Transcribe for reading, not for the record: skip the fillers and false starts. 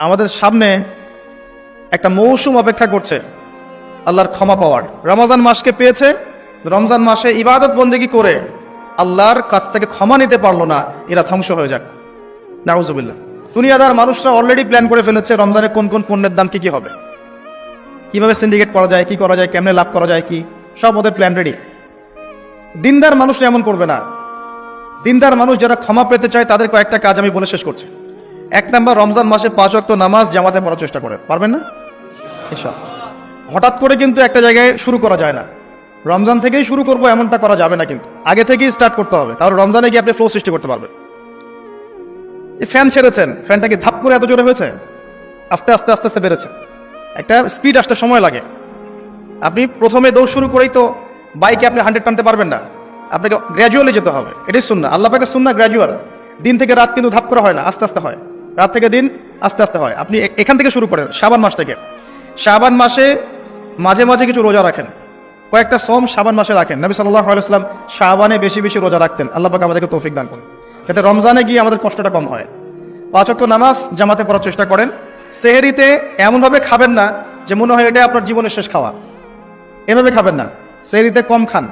আমাদের সামনে একটা মৌসুম অপেক্ষা করছে আল্লাহর ক্ষমা পাওয়ার। রমজান মাসকে পেয়েছে, রমজান মাসে ইবাদত বন্দেগী করে আল্লাহর কাছ থেকে ক্ষমা নিতে পারলো না, এরা ধ্বংস হয়ে যাক, নাউজুবিল্লাহ। দুনিয়াদার মানুষরা অলরেডি প্ল্যান করে ফেলেছে রমজানে কোন কোন পণ্যের দাম কি হবে, কিভাবে সিন্ডিকেট করা যায়, কি করা যায়, কেমনে লাভ করা যায়, কি সব ওদের প্ল্যান রেডি। দিনদার মানুষরা এমন করবে না। দিনদার মানুষ যারা ক্ষমা পেতে চায় তাদের কয়েকটা কাজ আমি বলে শেষ করছি। 1 নাম্বার, রমজান মাসে 5 ওয়াক্ত নামাজ জামাতে পড়ার চেষ্টা করে। পারবেন না? ইনশাআল্লাহ। হঠাৎ করে কিন্তু একটা জায়গায় শুরু করা যায় না। রমজান থেকেই শুরু করবো এমনটা করা যাবে না, কিন্তু আগে থেকেই স্টার্ট করতে হবে, তাহলে রমজানে গিয়ে আপনি ফ্লো সৃষ্টি করতে পারবেন। এই ফ্যান ছেড়েছেন, ফ্যানটা কি ধাপ করে এত জোরে হয়েছে? আস্তে আস্তে আস্তে আস্তে বেড়েছে। একটা স্পিড আসতে সময় লাগে। আপনি প্রথমে দৌড় শুরু করেই তো বাইকে আপনি 100 টানতে পারবেন না, আপনাকে গ্র্যাজুয়ালি যেতে হবে। এটাই সুন্নাহ, আল্লাহ পাকের সুন্নাহ গ্র্যাজুয়াল। দিন থেকে রাত কিন্তু ধাপ করে হয় না, আস্তে আস্তে হয়। রাত থেকে দিন আস্তে আস্তে হয়। আপনি এখান থেকে শুরু করেন, শাবান মাস থেকে। শাবান মাসে মাঝে মাঝে কিছু রোজা রাখেন, কয়েকটা সোম শাবান মাসে রাখেন। নবী সাল্লাল্লাহু আলাইহি ওয়াসাল্লাম শাবানে বেশি বেশি রোজা রাখতেন। আল্লাহ পাক আমাদেরকে তৌফিক দান করুন, যাতে রমজানে গিয়ে আমাদের কষ্টটা কম হয়। 5 ওয়াক্ত নামাজ জামাতে পড়ার চেষ্টা করেন। সেহরিতে এমনভাবে খাবেন না যে মনে হয় এটা আপনার জীবনের শেষ খাওয়া, এভাবে খাবেন না। সেহরিতে কম খান।